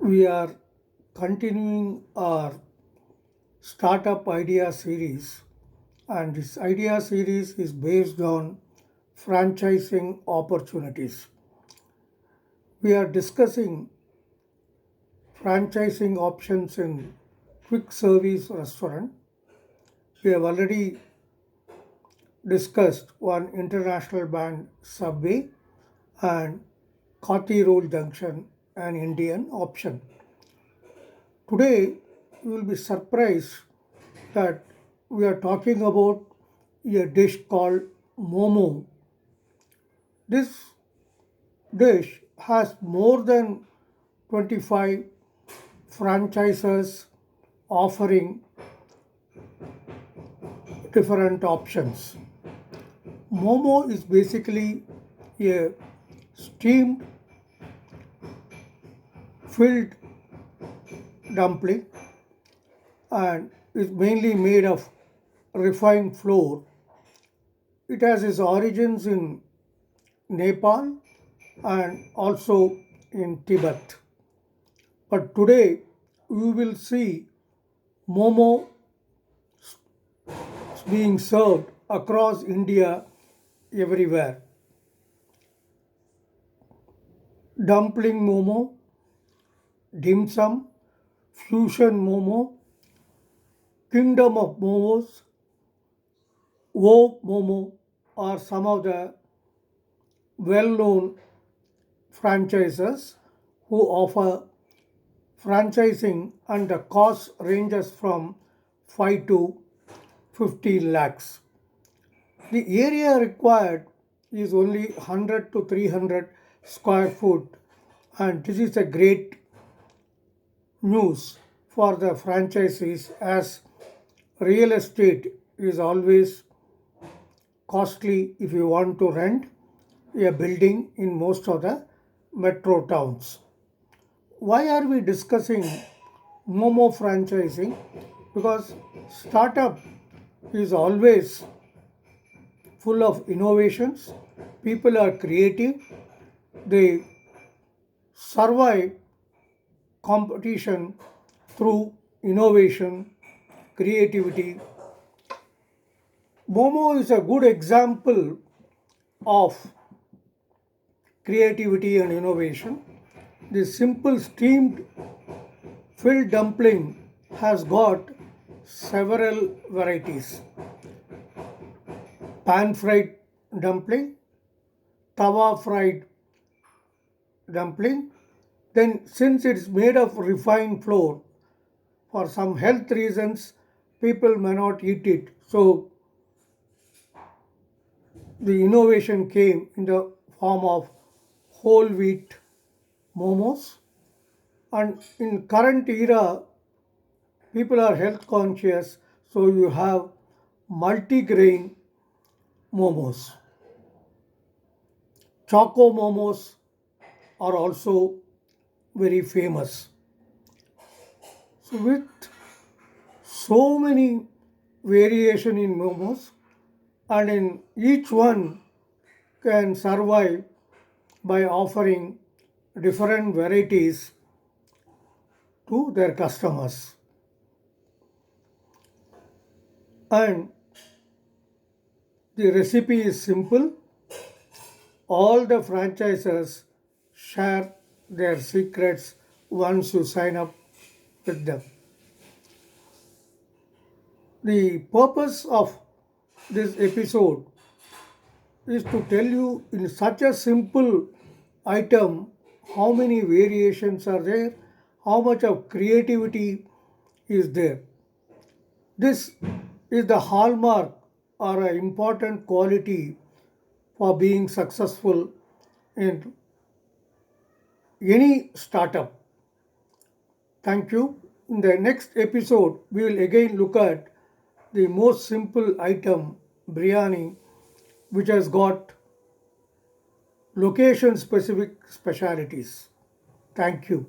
We are continuing our startup idea series, and this idea series is based on franchising opportunities. We are discussing franchising options in quick service restaurant. We have already discussed one international brand Subway and Khati Road Junction, an Indian option. Today, you will be surprised that we are talking about a dish called Momo. This dish has more than 25 franchises offering different options. Momo is basically a steamed filled dumpling and is mainly made of refined flour. It has its origins in Nepal and also in Tibet. But today we will see momo being served across India everywhere. Dumpling momo, dim sum, fusion momo, kingdom of momos, wo momo are some of the well-known franchises who offer franchising, and the cost ranges from 5 to 15 lakhs. The area required is only 100 to 300 square foot, and this is a great news for the franchisees as real estate is always costly if you want to rent a building in most of the metro towns. Why are we discussing Momo franchising? Because startup is always full of innovations. People are creative. They survive competition through innovation, creativity. Momo is a good example of creativity and innovation. The simple steamed filled dumpling has got several varieties: pan fried dumpling, tawa fried dumpling. Then, since it's made of refined flour, for some health reasons, people may not eat it. So, the innovation came in the form of whole wheat momos. And in current era, people are health conscious, so you have multi-grain momos. Choco momos are also very famous. So with so many variation in momos, and in each one can survive by offering different varieties to their customers. And the recipe is simple. All the franchises share their secrets once you sign up with them. The purpose of this episode is to tell you in such a simple item how many variations are there, how much of creativity is there. This is the hallmark or an important quality for being successful in any startup. Thank you. In the next episode, we will again look at the most simple item, biryani, which has got location specific specialities. Thank you.